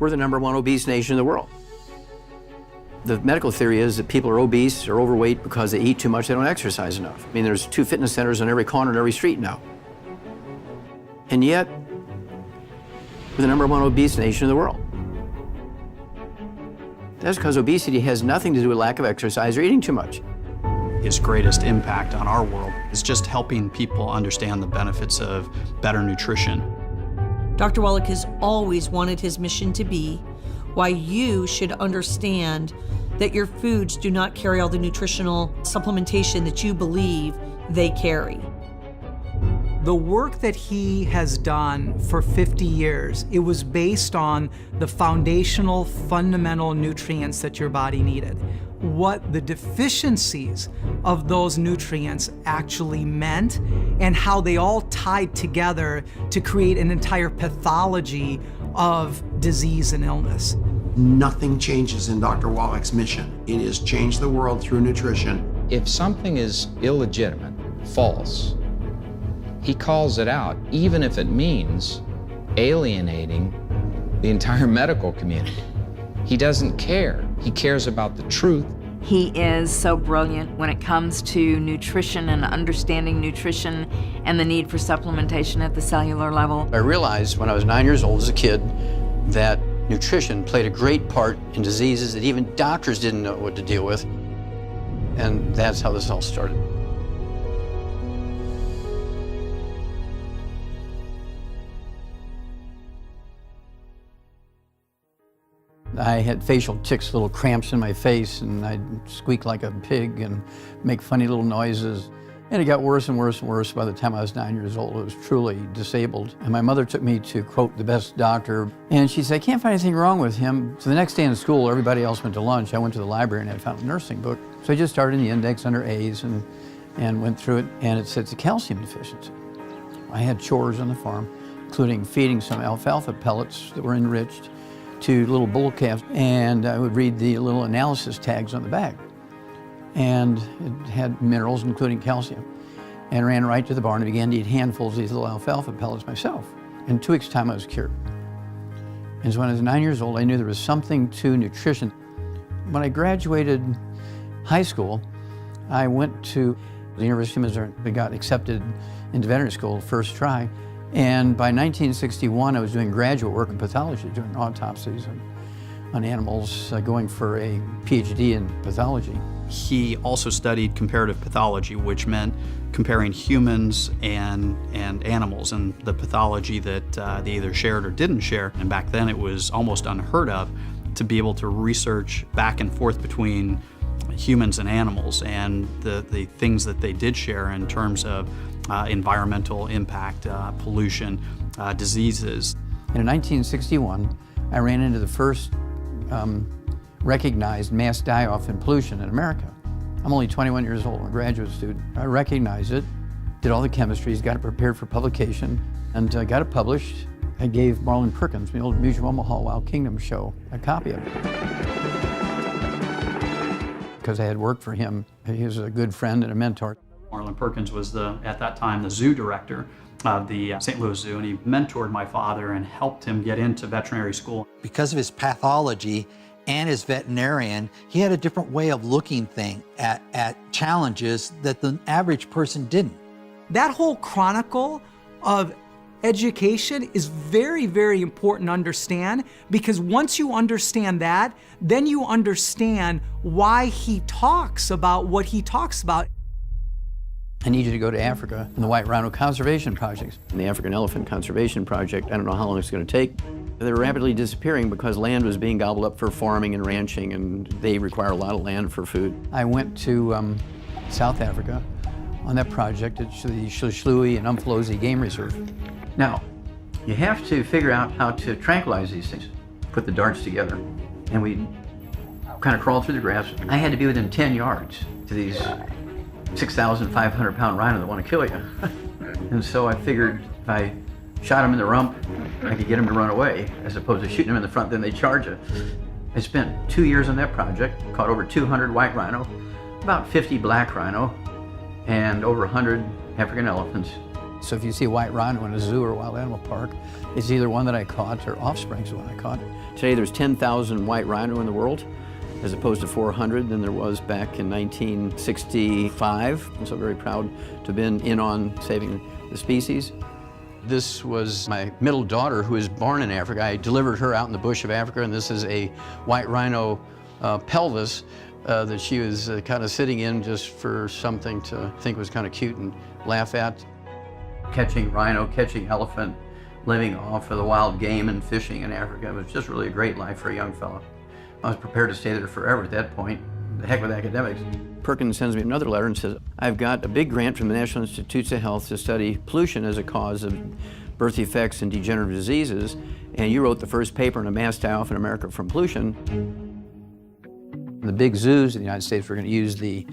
we're the #1 obese nation in the world. The medical theory is that people are obese or overweight because they eat too much, they don't exercise enough. I mean, there's 2 fitness centers on every corner and every street now. And yet, we're the #1 obese nation in the world. That's because obesity has nothing to do with lack of exercise or eating too much. His greatest impact on our world is just helping people understand the benefits of better nutrition. Dr. Wallach has always wanted his mission to be why you should understand that your foods do not carry all the nutritional supplementation that you believe they carry. The work that he has done for 50 years, it was based on the foundational, fundamental nutrients that your body needed. What the deficiencies of those nutrients actually meant and how they all tied together to create an entire pathology of disease and illness. Nothing changes in Dr. Wallach's mission. It is change the world through nutrition. If something is illegitimate, false, he calls it out, even if it means alienating the entire medical community. He doesn't care. He cares about the truth. He is so brilliant when it comes to nutrition and understanding nutrition and the need for supplementation at the cellular level. I realized when I was 9 years old as a kid that nutrition played a great part in diseases that even doctors didn't know what to deal with. And that's how this all started. I had facial tics, little cramps in my face, and I'd squeak like a pig and make funny little noises. And it got worse and worse and worse. By the time I was 9 years old, I was truly disabled. And my mother took me to, quote, the best doctor. And she said, I can't find anything wrong with him. So the next day in school, everybody else went to lunch. I went to the library and I found a nursing book. So I just started in the index under A's and went through it, and it said it's a calcium deficiency. I had chores on the farm, including feeding some alfalfa pellets that were enriched to little bull calves, and I would read the little analysis tags on the back. And it had minerals, including calcium. And ran right to the barn and began to eat handfuls of these little alfalfa pellets myself. In 2 weeks' time, I was cured. And so when I was 9 years old, I knew there was something to nutrition. When I graduated high school, I went to the University of Missouri. I got accepted into veterinary school first try. And by 1961, I was doing graduate work in pathology, doing autopsies on animals, going for a PhD in pathology. He also studied comparative pathology, which meant comparing humans and animals and the pathology that they either shared or didn't share. And back then it was almost unheard of to be able to research back and forth between humans and animals and the things that they did share in terms of environmental impact, pollution, diseases. And in 1961, I ran into the first recognized mass die-off in pollution in America. I'm only 21 years old, I'm a graduate student. I recognized it, did all the chemistries, got it prepared for publication, and got it published. I gave Marlon Perkins, the old Mutual Omaha Wild Kingdom show, a copy of it. Because I had worked for him. He was a good friend and a mentor. Marlon Perkins was, at that time, the zoo director of the St. Louis Zoo, and he mentored my father and helped him get into veterinary school. Because of his pathology and his veterinarian, he had a different way of looking at challenges that the average person didn't. That whole chronicle of education is very, very important to understand, because once you understand that, then you understand why he talks about what he talks about. I need you to go to Africa and the White Rhino Conservation Project. And the African Elephant Conservation Project, I don't know how long it's going to take. They're rapidly disappearing because land was being gobbled up for farming and ranching, and they require a lot of land for food. I went to South Africa on that project at the Shlushlui and Umfolozi Game Reserve. Now, you have to figure out how to tranquilize these things. Put the darts together, and we kind of crawled through the grass. I had to be within 10 yards to these 6,500-pound rhino that want to kill you. And so I figured if I shot him in the rump, I could get him to run away, as opposed to shooting him in the front, then they charge you. I spent 2 years on that project, caught over 200 white rhino, about 50 black rhino, and over 100 African elephants. So if you see a white rhino in a zoo or a wild animal park, it's either one that I caught or offsprings of one I caught. Today there's 10,000 white rhino in the world, as opposed to 400 than there was back in 1965. I'm so very proud to have been in on saving the species. This was my middle daughter who was born in Africa. I delivered her out in the bush of Africa, and this is a white rhino pelvis that she was kind of sitting in just for something to think was kind of cute and laugh at. Catching rhino, catching elephant, living off of the wild game and fishing in Africa. It was just really a great life for a young fellow. I was prepared to stay there forever at that point. The heck with academics. Perkins sends me another letter and says, I've got a big grant from the National Institutes of Health to study pollution as a cause of birth defects and degenerative diseases, and you wrote the first paper on a mass die-off in America from pollution. The big zoos in the United States, we're going to use the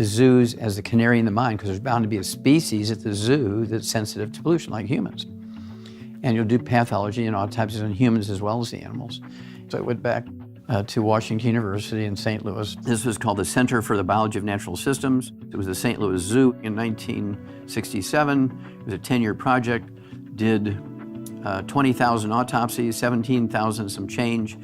zoos as the canary in the mine, because there's bound to be a species at the zoo that's sensitive to pollution, like humans. And you'll do pathology and autopsies on humans as well as the animals. So I went back to Washington University in St. Louis. This was called the Center for the Biology of Natural Systems. It was the St. Louis Zoo in 1967. It was a 10-year project, did 20,000 autopsies, 17,000 some change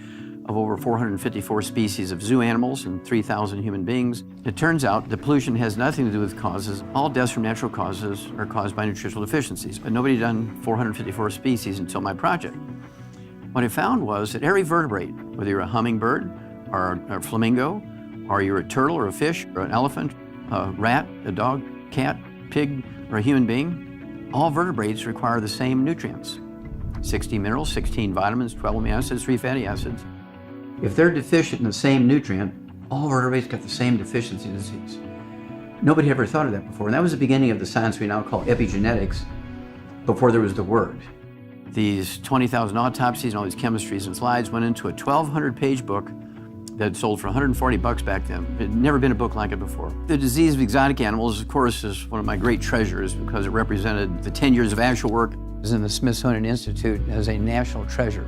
of over 454 species of zoo animals and 3,000 human beings. It turns out that pollution has nothing to do with causes. All deaths from natural causes are caused by nutritional deficiencies, but nobody had done 454 species until my project. What I found was that every vertebrate, whether you're a hummingbird or a flamingo, or you're a turtle or a fish or an elephant, a rat, a dog, cat, pig, or a human being, all vertebrates require the same nutrients. 60 minerals, 16 vitamins, 12 amino acids, 3 fatty acids. If they're deficient in the same nutrient, all vertebrates got the same deficiency disease. Nobody ever thought of that before, and that was the beginning of the science we now call epigenetics, before there was the word. These 20,000 autopsies and all these chemistries and slides went into a 1,200-page book that sold for $140 back then. It had never been a book like it before. The disease of exotic animals, of course, is one of my great treasures because it represented the 10 years of actual work. It was in the Smithsonian Institute as a national treasure.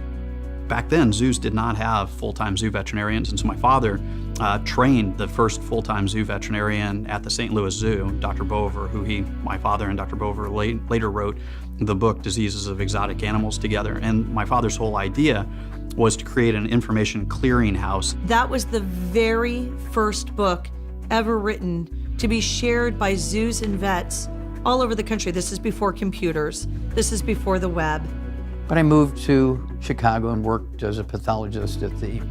Back then, zoos did not have full-time zoo veterinarians, and so my father trained the first full-time zoo veterinarian at the St. Louis Zoo, Dr. Bover, who my father and Dr. Bover later wrote the book Diseases of Exotic Animals together. And my father's whole idea was to create an information clearinghouse. That was the very first book ever written to be shared by zoos and vets all over the country. This is before computers. This is before the web. But I moved to Chicago and worked as a pathologist at the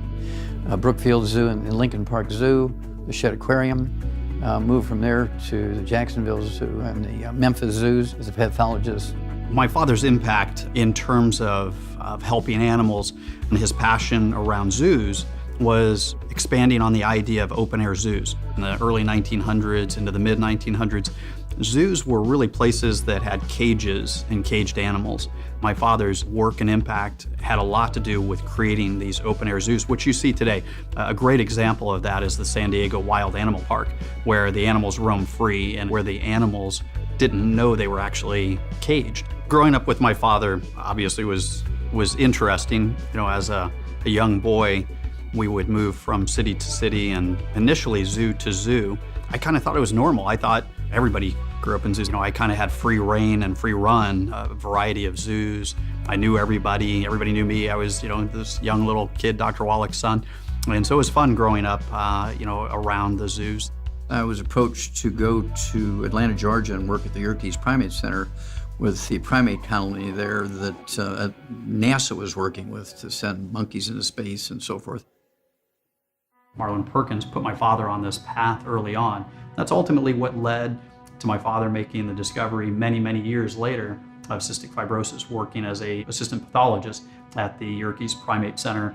Brookfield Zoo and Lincoln Park Zoo, the Shedd Aquarium. Moved from there to the Jacksonville Zoo and the Memphis Zoos as a pathologist. My father's impact in terms of helping animals and his passion around zoos was expanding on the idea of open-air zoos. In the early 1900s into the mid-1900s, zoos were really places that had cages and caged animals. My father's work and impact had a lot to do with creating these open-air zoos, which you see today. A great example of that is the San Diego Wild Animal Park, where the animals roam free and where the animals didn't know they were actually caged. Growing up with my father obviously was interesting. You know, as a young boy, we would move from city to city and initially zoo to zoo. I kind of thought it was normal. I thought everybody grew up in zoos. You know, I kind of had free reign and free run, a variety of zoos. I knew everybody knew me. I was, this young little kid, Dr. Wallach's son. And so it was fun growing up, around the zoos. I was approached to go to Atlanta, Georgia and work at the Yerkes Primate Center with the primate colony there that NASA was working with to send monkeys into space and so forth. Marlon Perkins put my father on this path early on. That's ultimately what led to my father making the discovery many, many years later of cystic fibrosis, working as an assistant pathologist at the Yerkes Primate Center,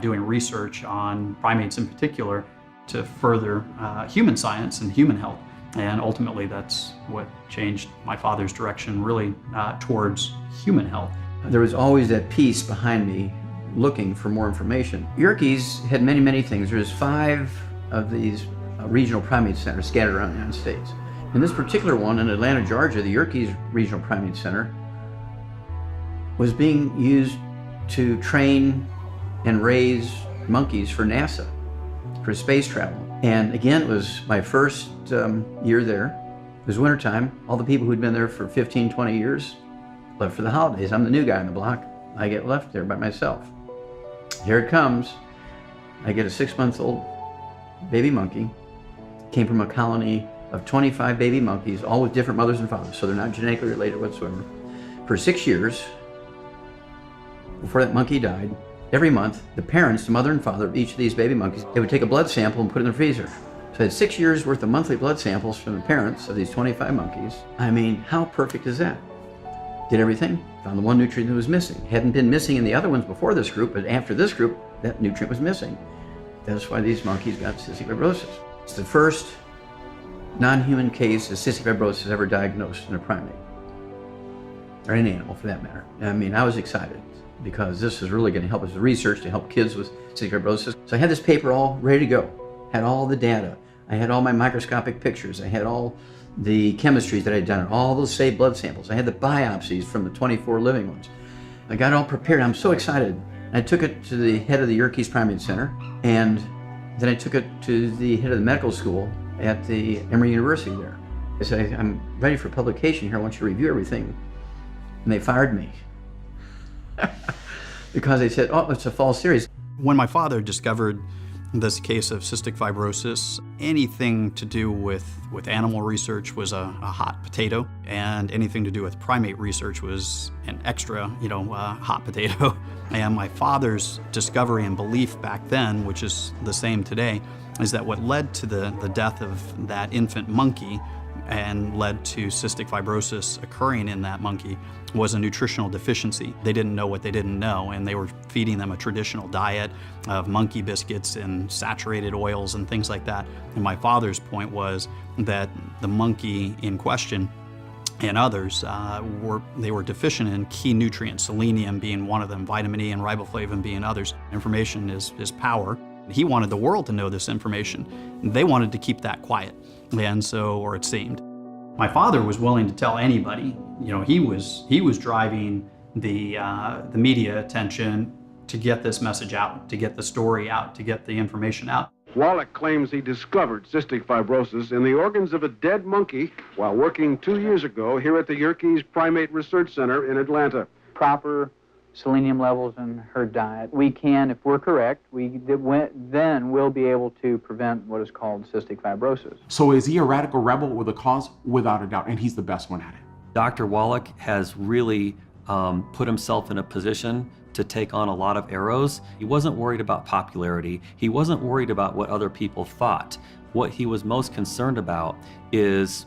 doing research on primates in particular to further human science and human health. And ultimately, that's what changed my father's direction really towards human health. There was always that piece behind me looking for more information. Yerkes had many, many things. There's 5 of these regional primate centers scattered around the United States. In this particular one in Atlanta, Georgia, the Yerkes Regional Primate Center was being used to train and raise monkeys for NASA, for space travel. And again, it was my first year there. It was wintertime. All the people who'd been there for 15, 20 years left for the holidays. I'm the new guy on the block. I get left there by myself. Here it comes. I get a 6-month-old baby monkey. Came from a colony of 25 baby monkeys, all with different mothers and fathers, so they're not genetically related whatsoever. For 6 years, before that monkey died, every month, the parents, the mother and father of each of these baby monkeys, they would take a blood sample and put it in the freezer. So I had 6 years worth of monthly blood samples from the parents of these 25 monkeys. I mean, how perfect is that? Did everything, found the one nutrient that was missing. Hadn't been missing in the other ones before this group, but after this group, that nutrient was missing. That's why these monkeys got cystic fibrosis. It's the first non-human case of cystic fibrosis ever diagnosed in a primate, or any animal for that matter. I mean, I was excited because this is really going to help us with research to help kids with cystic fibrosis. So I had this paper all ready to go, had all the data. I had all my microscopic pictures. I had all the chemistries that I'd done, all those saved blood samples. I had the biopsies from the 24 living ones. I got it all prepared. I'm so excited. I took it to the head of the Yerkes Primate Center, and then I took it to the head of the medical school at the Emory University there. I said, I'm ready for publication here. I want you to review everything. And they fired me because they said, oh, it's a false series. When my father discovered this case of cystic fibrosis, anything to do with animal research was a hot potato, and anything to do with primate research was an extra, hot potato. And my father's discovery and belief back then, which is the same today, is that what led to the death of that infant monkey and led to cystic fibrosis occurring in that monkey was a nutritional deficiency. They didn't know what they didn't know, and they were feeding them a traditional diet of monkey biscuits and saturated oils and things like that. And my father's point was that the monkey in question and others were deficient in key nutrients, selenium being one of them, vitamin E and riboflavin being others. Information is power. He wanted the world to know this information. They wanted to keep that quiet, and so, or it seemed. My father was willing to tell anybody. He was driving the media attention to get this message out, to get the story out, to get the information out. Wallach claims he discovered cystic fibrosis in the organs of a dead monkey while working 2 years ago here at the Yerkes Primate Research Center in Atlanta. Proper selenium levels in her diet, we can, if we're correct, then we'll be able to prevent what is called cystic fibrosis. So is he a radical rebel with a cause? Without a doubt, and he's the best one at it. Dr. Wallach has really put himself in a position to take on a lot of arrows. He wasn't worried about popularity. He wasn't worried about what other people thought. What he was most concerned about is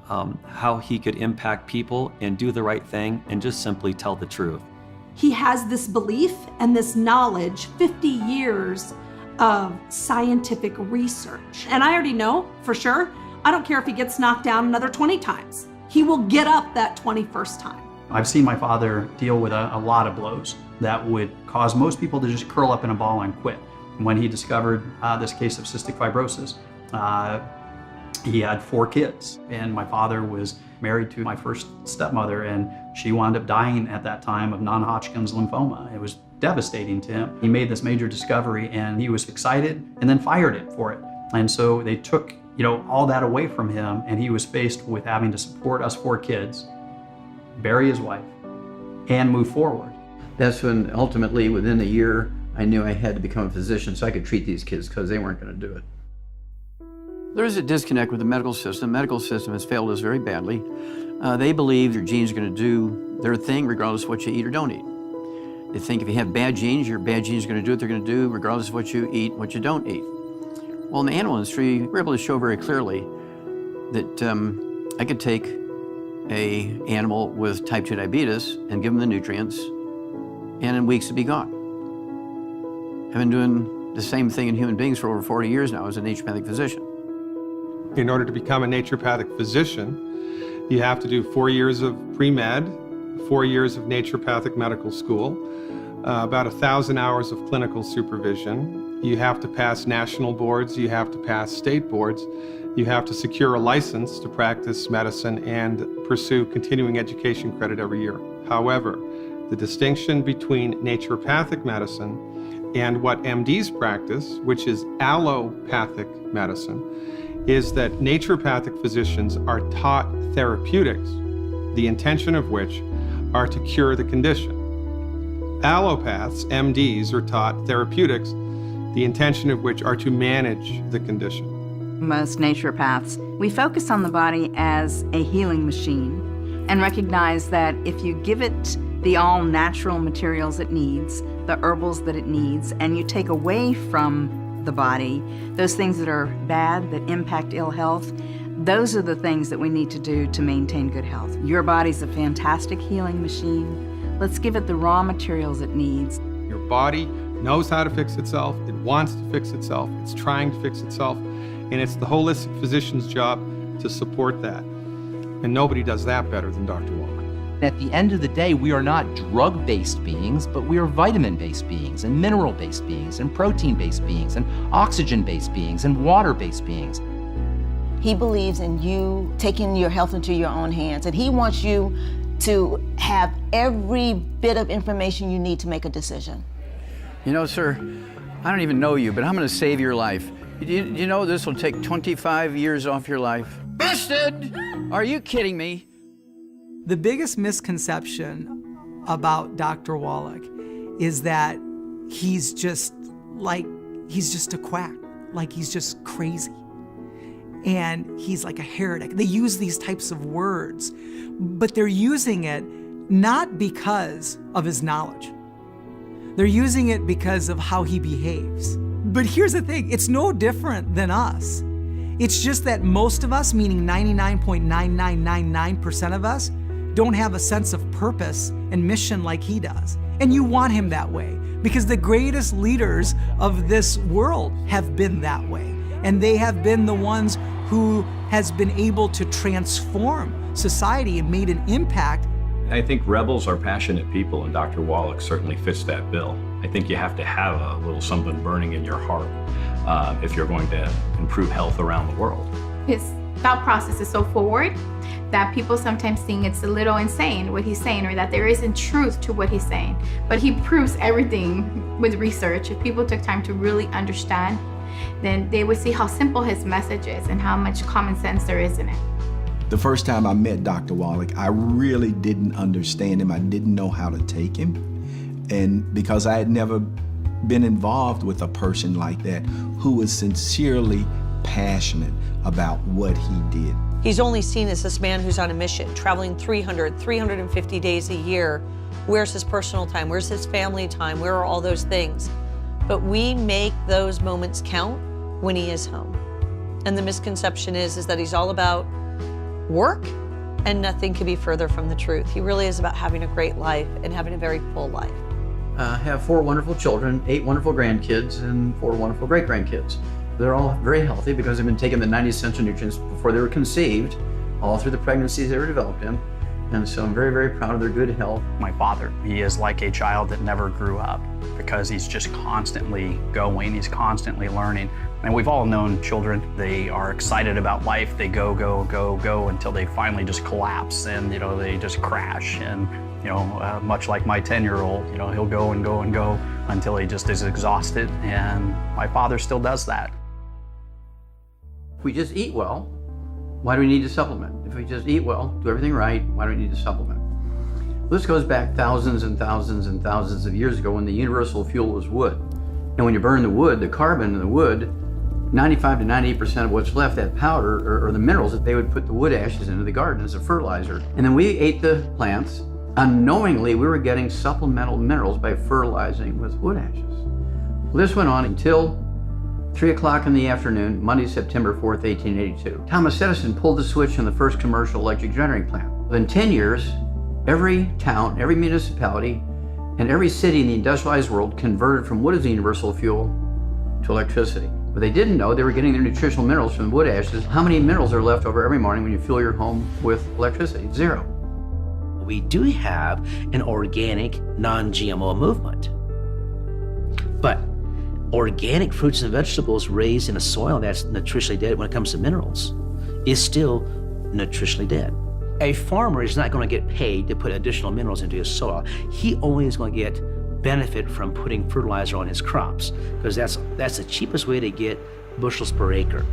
how he could impact people and do the right thing and just simply tell the truth. He has this belief and this knowledge, 50 years of scientific research. And I already know for sure, I don't care if he gets knocked down another 20 times. He will get up that 21st time. I've seen my father deal with a lot of blows that would cause most people to just curl up in a ball and quit. When he discovered this case of cystic fibrosis, he had 4 kids, and my father was married to my first stepmother, and she wound up dying at that time of non-Hodgkin's lymphoma. It was devastating to him. He made this major discovery, and he was excited and then fired it for it. And so they took all that away from him, and he was faced with having to support us 4 kids, bury his wife, and move forward. That's when ultimately, within a year, I knew I had to become a physician so I could treat these kids because they weren't going to do it. There is a disconnect with the medical system. The medical system has failed us very badly. They believe your genes are going to do their thing regardless of what you eat or don't eat. They think if you have bad genes, your bad genes are going to do what they're going to do regardless of what you eat, what you don't eat. Well, in the animal industry, we're able to show very clearly that I could take an animal with type 2 diabetes and give them the nutrients, and in weeks it'd be gone. I've been doing the same thing in human beings for over 40 years now as a naturopathic physician. In order to become a naturopathic physician, you have to do 4 years of pre-med, 4 years of naturopathic medical school, about 1,000 hours of clinical supervision. You have to pass national boards, you have to pass state boards, you have to secure a license to practice medicine and pursue continuing education credit every year. However, the distinction between naturopathic medicine and what MDs practice, which is allopathic medicine, is that naturopathic physicians are taught therapeutics, the intention of which are to cure the condition. Allopaths, MDs, are taught therapeutics, the intention of which are to manage the condition. Most naturopaths, we focus on the body as a healing machine and recognize that if you give it the all-natural materials it needs, the herbals that it needs, and you take away from the body those things that are bad, that impact ill health, those are the things that we need to do to maintain good health. Your body's a fantastic healing machine. Let's give it the raw materials it needs. Your body knows how to fix itself, it wants to fix itself, it's trying to fix itself, and it's the holistic physician's job to support that. And nobody does that better than Dr. Wallach. At the end of the day, we are not drug-based beings, but we are vitamin-based beings, and mineral-based beings, and protein-based beings, and oxygen-based beings, and water-based beings. He believes in you taking your health into your own hands, and he wants you to have every bit of information you need to make a decision. You know, sir, I don't even know you, but I'm going to save your life. You know this will take 25 years off your life? Busted! Are you kidding me? The biggest misconception about Dr. Wallach is that he's just a quack, like he's just crazy. And he's like a heretic. They use these types of words, but they're using it not because of his knowledge. They're using it because of how he behaves. But here's the thing, it's no different than us. It's just that most of us, meaning 99.9999% of us, don't have a sense of purpose and mission like he does. And you want him that way, because the greatest leaders of this world have been that way. And they have been the ones who has been able to transform society and made an impact. I think rebels are passionate people, and Dr. Wallach certainly fits that bill. I think you have to have a little something burning in your heart if you're going to improve health around the world. His thought process is so forward that people sometimes think it's a little insane what he's saying, or that there isn't truth to what he's saying. But he proves everything with research. If people took time to really understand, then they would see how simple his message is and how much common sense there is in it. The first time I met Dr. Wallach, I really didn't understand him. I didn't know how to take him. And because I had never been involved with a person like that who was sincerely passionate about what he did. He's only seen as this man who's on a mission, traveling 350 days a year. Where's his personal time? Where's his family time? Where are all those things? But we make those moments count when he is home. And the misconception is that he's all about work, and nothing could be further from the truth. He really is about having a great life and having a very full life. I have 4 wonderful children, 8 wonderful grandkids, and 4 wonderful great-grandkids. They're all very healthy because they've been taking the 90 essential nutrients before they were conceived, all through the pregnancies they were developed in. And so I'm very, very proud of their good health. My father, he is like a child that never grew up because he's just constantly going, he's constantly learning. And we've all known children, they are excited about life, they go, go, go, go until they finally just collapse and, they just crash. And, much like my 10-year-old, he'll go and go and go until he just is exhausted. And my father still does that. If we just eat well, why do we need to supplement? If we just eat well, do everything right, why do we need to supplement? Well, this goes back thousands and thousands and thousands of years ago when the universal fuel was wood. And when you burn the wood, the carbon in the wood, 95 to 98% of what's left, that powder, or the minerals, that they would put the wood ashes into the garden as a fertilizer. And then we ate the plants. Unknowingly, we were getting supplemental minerals by fertilizing with wood ashes. Well, this went on until 3 o'clock in the afternoon, Monday, September 4th, 1882. Thomas Edison pulled the switch on the first commercial electric generating plant. Within 10 years, every town, every municipality, and every city in the industrialized world converted from wood as the universal fuel to electricity. But they didn't know they were getting their nutritional minerals from the wood ashes. How many minerals are left over every morning when you fuel your home with electricity? 0. We do have an organic, non-GMO movement. But organic fruits and vegetables raised in a soil that's nutritionally dead when it comes to minerals is still nutritionally dead. A farmer is not going to get paid to put additional minerals into his soil. He only is going to get benefit from putting fertilizer on his crops, because that's the cheapest way to get bushels per acre.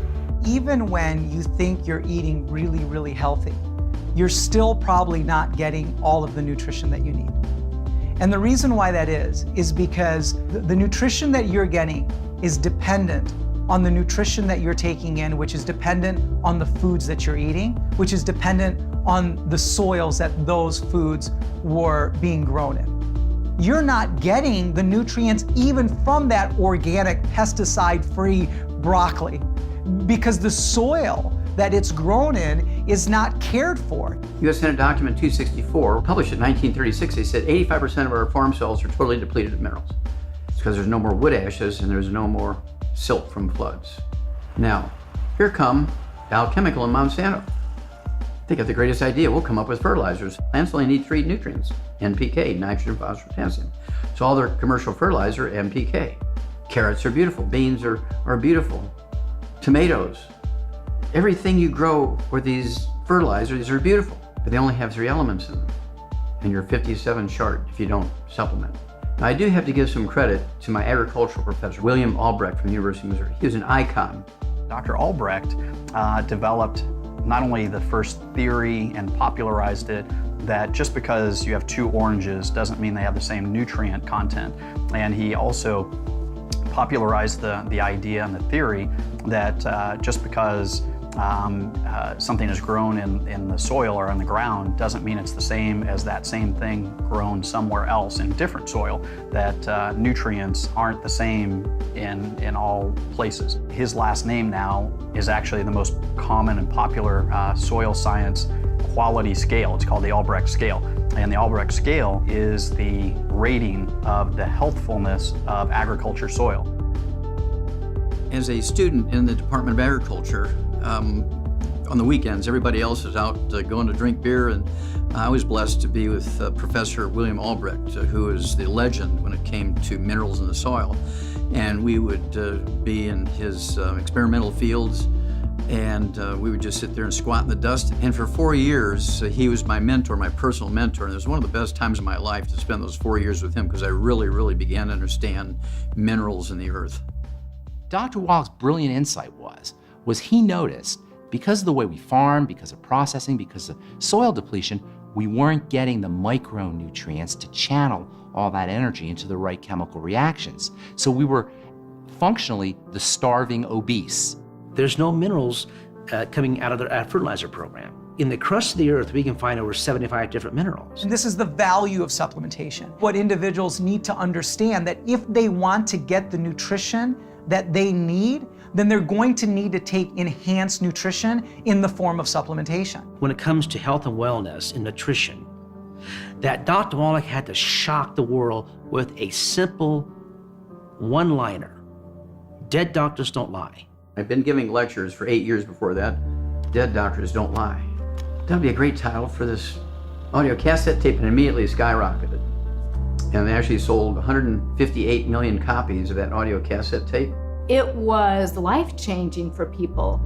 Even when you think you're eating really, really healthy, you're still probably not getting all of the nutrition that you need. And the reason why that is because the nutrition that you're getting is dependent on the nutrition that you're taking in, which is dependent on the foods that you're eating, which is dependent on the soils that those foods were being grown in. You're not getting the nutrients even from that organic, pesticide-free broccoli because the soil that it's grown in is not cared for. U.S. Senate Document 264, published in 1936, they said 85% of our farm soils are totally depleted of minerals. It's because there's no more wood ashes and there's no more silt from floods. Now, here come Dow Chemical and Monsanto. They got the greatest idea. We'll come up with fertilizers. Plants only need 3 nutrients, NPK, nitrogen, phosphorus, potassium. So all their commercial fertilizer, NPK. Carrots are beautiful, beans are beautiful, tomatoes. Everything you grow with these fertilizers are beautiful, but they only have 3 elements in them. And you're 57 short if you don't supplement. Now, I do have to give some credit to my agricultural professor, William Albrecht from the University of Missouri. He was an icon. Dr. Albrecht developed not only the first theory and popularized it, that just because you have 2 oranges doesn't mean they have the same nutrient content. And he also popularized the idea and the theory that just because something is grown in the soil or on the ground doesn't mean it's the same as that same thing grown somewhere else in different soil, that nutrients aren't the same in all places. His last name now is actually the most common and popular soil science quality scale. It's called the Albrecht scale. And the Albrecht scale is the rating of the healthfulness of agriculture soil. As a student in the Department of Agriculture, on the weekends, everybody else is out going to drink beer, and I was blessed to be with Professor William Albrecht, who is the legend when it came to minerals in the soil. And we would be in his experimental fields, and we would just sit there and squat in the dust. And for 4 years, he was my mentor, my personal mentor, and it was one of the best times of my life to spend those 4 years with him because I really, really began to understand minerals in the earth. Dr. Wallach's brilliant insight was he noticed because of the way we farm, because of processing, because of soil depletion, we weren't getting the micronutrients to channel all that energy into the right chemical reactions. So we were functionally the starving obese. There's no minerals coming out of the fertilizer program. In the crust of the earth, we can find over 75 different minerals. And this is the value of supplementation. What individuals need to understand that if they want to get the nutrition that they need, then they're going to need to take enhanced nutrition in the form of supplementation. When it comes to health and wellness and nutrition, that Dr. Wallach had to shock the world with a simple one-liner. Dead doctors don't lie. I've been giving lectures for 8 years before that. Dead doctors don't lie. That'd be a great title for this audio cassette tape, and immediately skyrocketed. And they actually sold 158 million copies of that audio cassette tape. It was life-changing for people.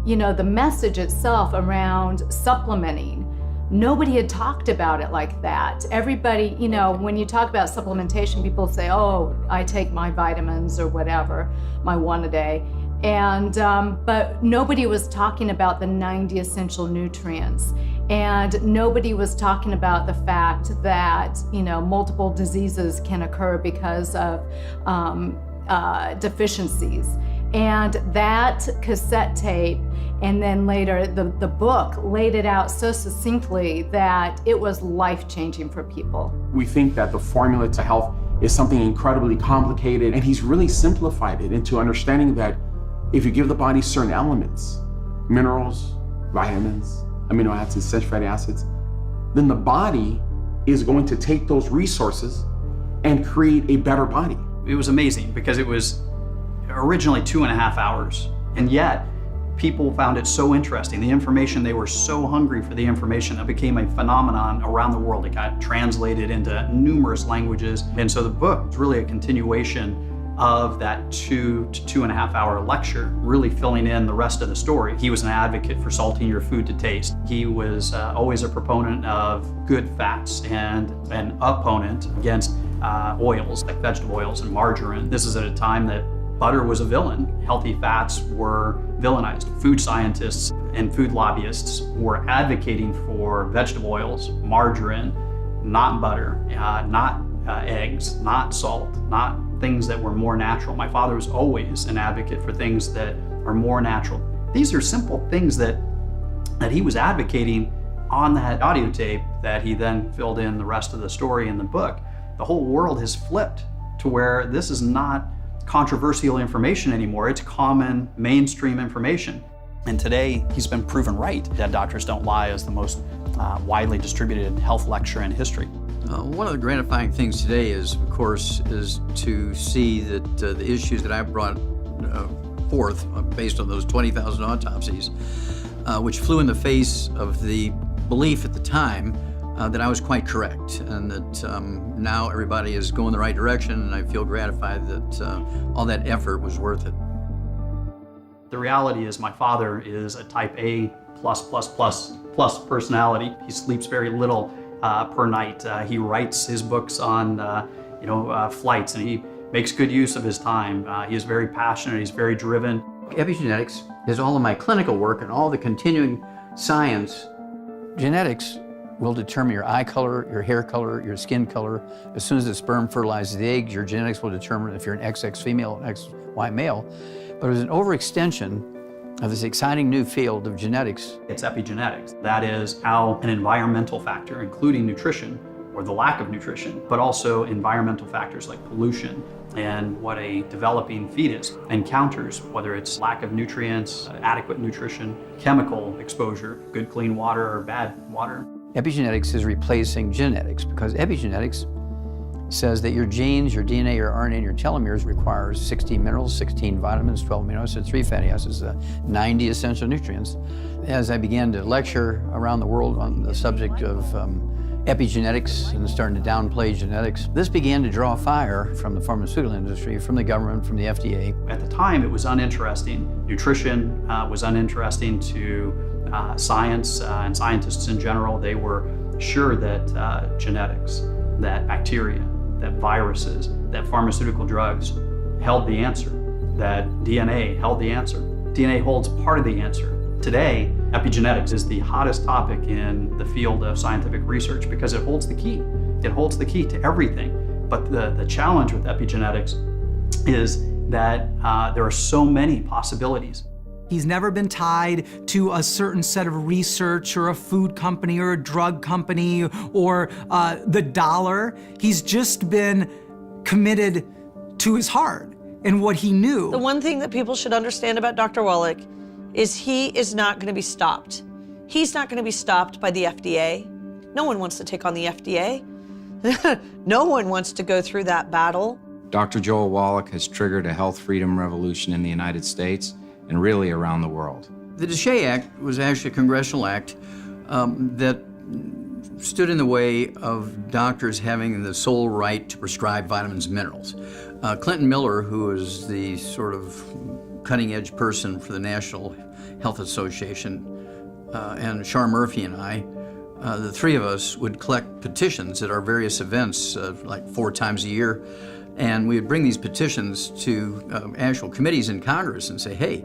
You know, the message itself around supplementing, nobody had talked about it like that. Everybody, you know, when you talk about supplementation, people say, oh, I take my vitamins or whatever, my 1 a day. And, but nobody was talking about the 90 essential nutrients. And nobody was talking about the fact that, you know, multiple diseases can occur because of deficiencies. And that cassette tape, and then later the book, laid it out so succinctly that it was life-changing for people. We think that the formula to health is something incredibly complicated, and he's really simplified it into understanding that if you give the body certain elements, minerals, vitamins, amino acids, essential fatty acids, then the body is going to take those resources and create a better body. It was amazing because it was originally 2.5 hours, and yet people found it so interesting. The information, they were so hungry for the information. It became a phenomenon around the world. It got translated into numerous languages, and so the book is really a continuation of that 2 to 2.5 hour lecture, really filling in the rest of the story. He was an advocate for salting your food to taste. He was always a proponent of good fats and an opponent against oils like vegetable oils and margarine. This is at a time that butter was a villain. Healthy fats were villainized. Food scientists and food lobbyists were advocating for vegetable oils, margarine, not butter, not eggs, not salt, not things that were more natural. My father was always an advocate for things that are more natural. These are simple things that he was advocating on that audio tape that he then filled in the rest of the story in the book. The whole world has flipped to where this is not controversial information anymore. It's common mainstream information. And today he's been proven right. Dead Doctors Don't Lie is the most widely distributed health lecture in history. One of the gratifying things today is, of course, is to see that the issues that I brought forth based on those 20,000 autopsies, which flew in the face of the belief at the time that I was quite correct, and that now everybody is going the right direction, and I feel gratified that all that effort was worth it. The reality is my father is a type A plus personality. He sleeps very little per night. He writes his books on flights, and he makes good use of his time. He is very passionate, he's very driven. Epigenetics is all of my clinical work and all the continuing science. Genetics will determine your eye color, your hair color, your skin color. As soon as the sperm fertilizes the egg, your genetics will determine if you're an XX female or XY male. But there's an overextension of this exciting new field of genetics. It's epigenetics. That is how an environmental factor, including nutrition or the lack of nutrition, but also environmental factors like pollution and what a developing fetus encounters, whether it's lack of nutrients, adequate nutrition, chemical exposure, good clean water or bad water. Epigenetics is replacing genetics because epigenetics says that your genes, your DNA, your RNA, and your telomeres requires 16 minerals, 16 vitamins, 12 amino acids, 3 fatty acids, 90 essential nutrients. As I began to lecture around the world on the subject of epigenetics and starting to downplay genetics, this began to draw fire from the pharmaceutical industry, from the government, from the FDA. At the time, it was uninteresting. Nutrition was uninteresting to science and scientists in general. They were sure that genetics, that bacteria, that viruses, that pharmaceutical drugs held the answer, that DNA held the answer. DNA holds part of the answer. Today, epigenetics is the hottest topic in the field of scientific research because it holds the key. It holds the key to everything. But the challenge with epigenetics is that there are so many possibilities. He's never been tied to a certain set of research or a food company or a drug company or the dollar. He's just been committed to his heart and what he knew. The one thing that people should understand about Dr. Wallach is he is not going to be stopped. He's not going to be stopped by the FDA. No one wants to take on the FDA. No one wants to go through that battle. Dr. Joel Wallach has triggered a health freedom revolution in the United States and really around the world. The D.A.R Act was actually a congressional act that stood in the way of doctors having the sole right to prescribe vitamins and minerals. Clinton Miller, who is the sort of cutting-edge person for the National Health Association, and Char Murphy and I, the three of us would collect petitions at our various events like 4 times a year. And we would bring these petitions to actual committees in Congress and say, hey,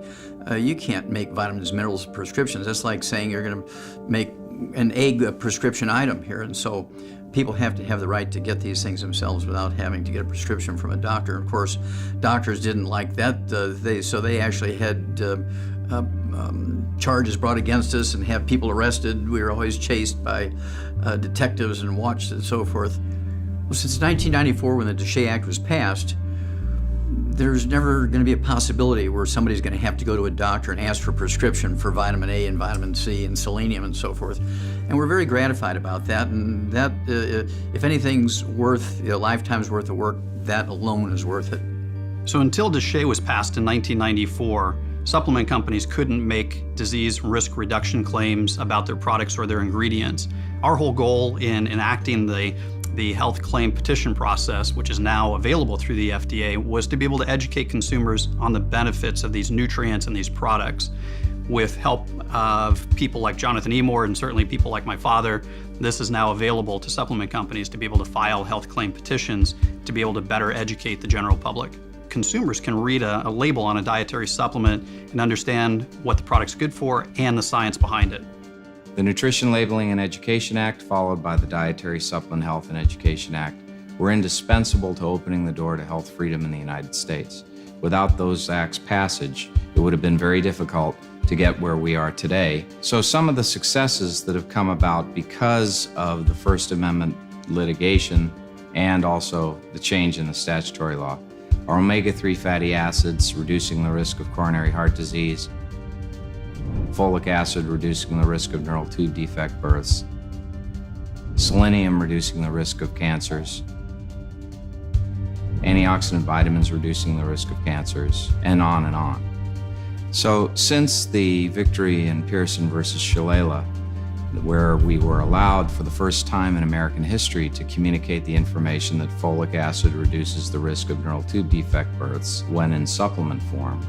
you can't make vitamins and minerals prescriptions. That's like saying you're going to make an egg a prescription item here. And so people have to have the right to get these things themselves without having to get a prescription from a doctor. Of course, doctors didn't like that. So they actually had charges brought against us and have people arrested. We were always chased by detectives and watched and so forth. Well, since 1994, when the D.A.R Act was passed, there's never going to be a possibility where somebody's going to have to go to a doctor and ask for a prescription for vitamin A and vitamin C and selenium and so forth. And we're very gratified about that. And that, if anything's worth a lifetime's worth of work, that alone is worth it. So until D.A.R was passed in 1994, supplement companies couldn't make disease risk reduction claims about their products or their ingredients. Our whole goal in enacting the health claim petition process, which is now available through the FDA, was to be able to educate consumers on the benefits of these nutrients and these products. With help of people like Jonathan Emord and certainly people like my father, this is now available to supplement companies to be able to file health claim petitions to be able to better educate the general public. Consumers can read a label on a dietary supplement and understand what the product's good for and the science behind it. The Nutrition Labeling and Education Act, followed by the Dietary Supplement Health and Education Act, were indispensable to opening the door to health freedom in the United States. Without those acts' passage, it would have been very difficult to get where we are today. So some of the successes that have come about because of the First Amendment litigation and also the change in the statutory law are omega-3 fatty acids, reducing the risk of coronary heart disease, folic acid, reducing the risk of neural tube defect births, selenium, reducing the risk of cancers, antioxidant vitamins, reducing the risk of cancers, and on and on. So since the victory in Pearson versus Shalala, where we were allowed for the first time in American history to communicate the information that folic acid reduces the risk of neural tube defect births when in supplement form,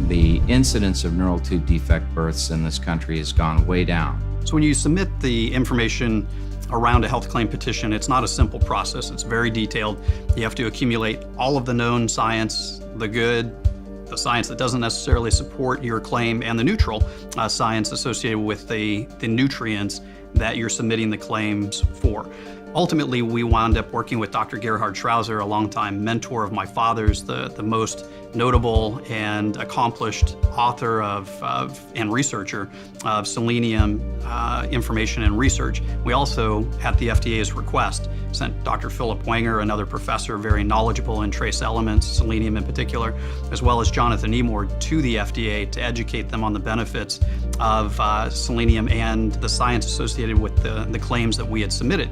the incidence of neural tube defect births in this country has gone way down. So when you submit the information around a health claim petition, it's not a simple process. It's very detailed. You have to accumulate all of the known science, the good, the science that doesn't necessarily support your claim, and the neutral science associated with the nutrients that you're submitting the claims for. Ultimately, we wound up working with Dr. Gerhard Schrauser, a longtime mentor of my father's, the most notable and accomplished author and researcher of selenium information and research. We also, at the FDA's request, sent Dr. Philip Wenger, another professor very knowledgeable in trace elements, selenium in particular, as well as Jonathan Emord, to the FDA to educate them on the benefits of selenium and the science associated with the claims that we had submitted.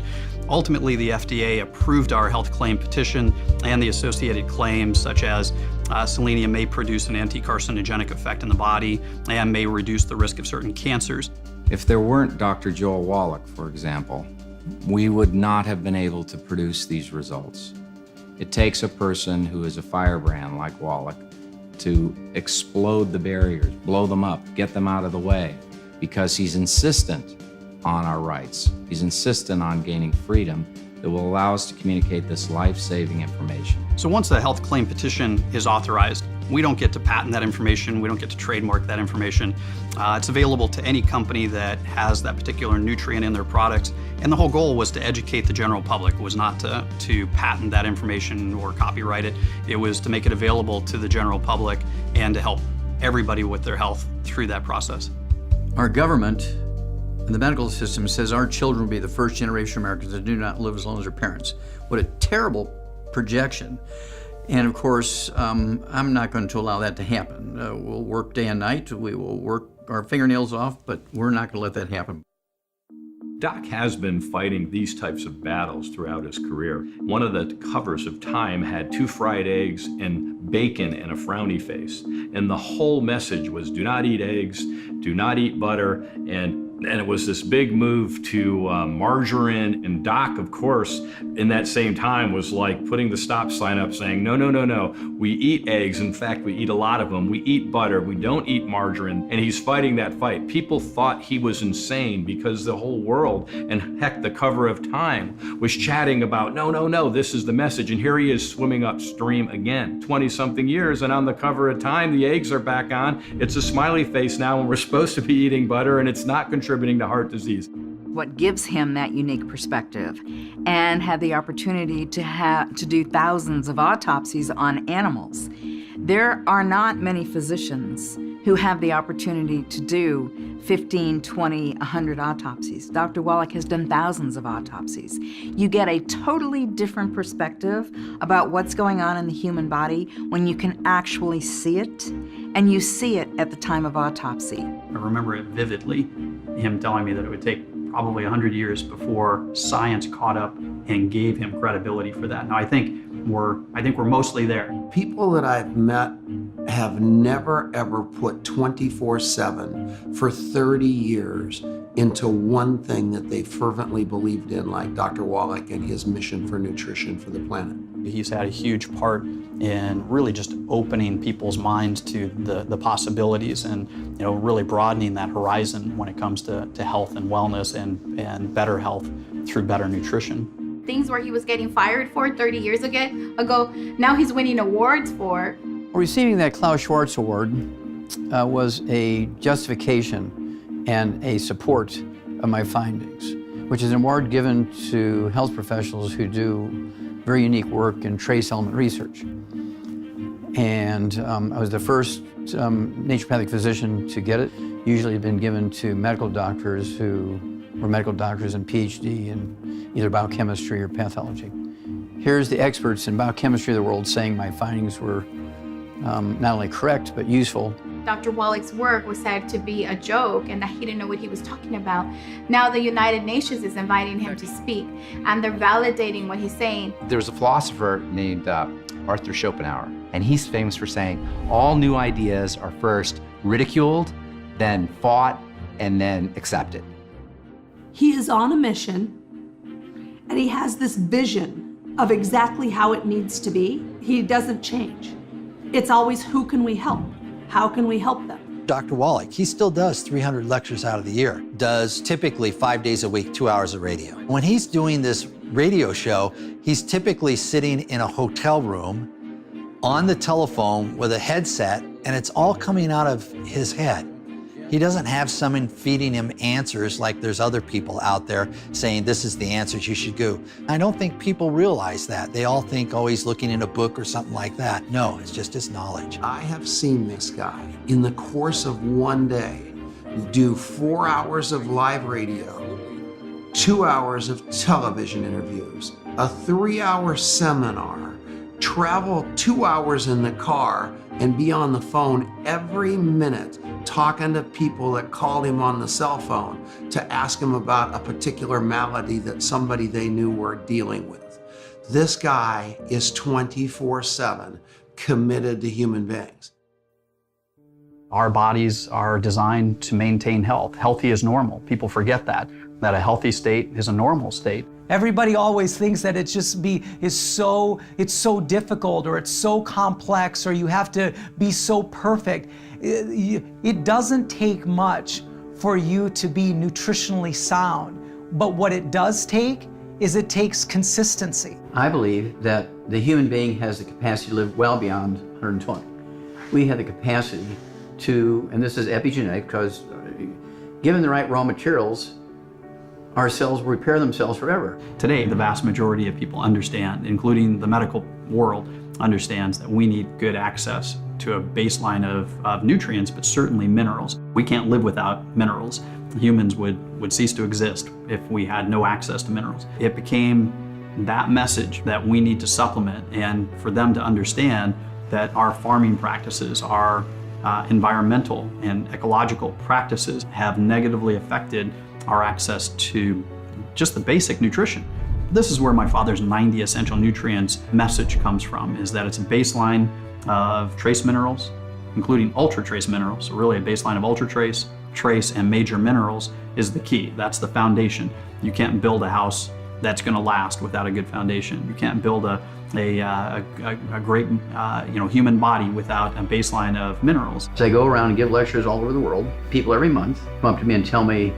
Ultimately, the FDA approved our health claim petition and the associated claims, such as selenium may produce an anti-carcinogenic effect in the body and may reduce the risk of certain cancers. If there weren't Dr. Joel Wallach, for example, we would not have been able to produce these results. It takes a person who is a firebrand like Wallach to explode the barriers, blow them up, get them out of the way, because he's insistent on our rights. He's insistent on gaining freedom that will allow us to communicate this life-saving information. So once a health claim petition is authorized, we don't get to patent that information, we don't get to trademark that information. It's available to any company that has that particular nutrient in their products, and the whole goal was to educate the general public. It was not to patent that information or copyright it. It was to make it available to the general public and to help everybody with their health through that process. Our government and the medical system says our children will be the first generation of Americans that do not live as long as their parents. What a terrible projection. And of course, I'm not going to allow that to happen. We'll work day and night, we will work our fingernails off, but we're not going to let that happen. Doc has been fighting these types of battles throughout his career. One of the covers of Time had 2 fried eggs and bacon and a frowny face. And the whole message was do not eat eggs, do not eat butter, and it was this big move to margarine. And Doc, of course, in that same time was like putting the stop sign up saying, no, no, no, no, we eat eggs. In fact, we eat a lot of them. We eat butter. We don't eat margarine. And he's fighting that fight. People thought he was insane because the whole world, and heck, the cover of Time, was chatting about, no, no, no, this is the message. And here he is swimming upstream again, 20-something years. And on the cover of Time, the eggs are back on. It's a smiley face now, and we're supposed to be eating butter, and it's not contributing to heart disease. What gives him that unique perspective, and had the opportunity to do thousands of autopsies on animals. There are not many physicians who have the opportunity to do 15, 20, 100 autopsies. Dr. Wallach has done thousands of autopsies. You get a totally different perspective about what's going on in the human body when you can actually see it, and you see it at the time of autopsy. I remember it vividly, him telling me that it would take probably 100 years before science caught up and gave him credibility for that. Now I think we're mostly there. People that I've met have never ever put 24/7 for 30 years into one thing that they fervently believed in, like Dr. Wallach and his mission for nutrition for the planet. He's had a huge part in really just opening people's minds to the possibilities and really broadening that horizon when it comes to health and wellness and better health through better nutrition. Things where he was getting fired for 30 years ago, now he's winning awards for. Receiving that Klaus Schwarz Award was a justification and a support of my findings, which is an award given to health professionals who do very unique work in trace element research. And I was the first naturopathic physician to get it. Usually it's been given to medical doctors who were medical doctors and PhD in either biochemistry or pathology. Here's the experts in biochemistry of the world saying my findings were not only correct, but useful. Dr. Wallach's work was said to be a joke and that he didn't know what he was talking about. Now the United Nations is inviting him to speak and they're validating what he's saying. There's a philosopher named Arthur Schopenhauer, and he's famous for saying all new ideas are first ridiculed, then fought, and then accepted. He is on a mission, and he has this vision of exactly how it needs to be. He doesn't change. It's always, who can we help? How can we help them? Dr. Wallach, he still does 300 lectures out of the year, does typically 5 days a week, 2 hours of radio. When he's doing this radio show, he's typically sitting in a hotel room on the telephone with a headset, and it's all coming out of his head. He doesn't have someone feeding him answers like there's other people out there saying, this is the answers you should go. I don't think people realize that. They all think, oh, he's looking in a book or something like that. No, it's just his knowledge. I have seen this guy in the course of one day do 4 hours of live radio, 2 hours of television interviews, a 3-hour seminar, travel 2 hours in the car, and be on the phone every minute talking to people that called him on the cell phone to ask him about a particular malady that somebody they knew were dealing with. This guy is 24/7 committed to human beings. Our bodies are designed to maintain health. Healthy is normal. People forget that a healthy state is a normal state. Everybody always thinks that it's so difficult or it's so complex or you have to be so perfect. It doesn't take much for you to be nutritionally sound, but what it does take is it takes consistency. I believe that the human being has the capacity to live well beyond 120. We have the capacity to, and this is epigenetic, because given the right raw materials, our cells will repair themselves forever. Today, the vast majority of people understand, including the medical world, understands that we need good access to a baseline of nutrients, but certainly minerals. We can't live without minerals. Humans would cease to exist if we had no access to minerals. It became that message that we need to supplement, and for them to understand that our farming practices, our environmental and ecological practices have negatively affected our access to just the basic nutrition. This is where my father's 90 essential nutrients message comes from, is that it's a baseline of trace minerals, including ultra trace minerals. So really a baseline of ultra trace, trace, and major minerals is the key. That's the foundation. You can't build a house that's gonna last without a good foundation. You can't build a great human body without a baseline of minerals. So I go around and give lectures all over the world. People every month come up to me and tell me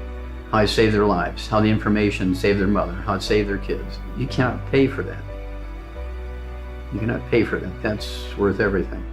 how I saved their lives, how the information saved their mother, how it saved their kids. You cannot pay for that. You cannot pay for that. That's worth everything.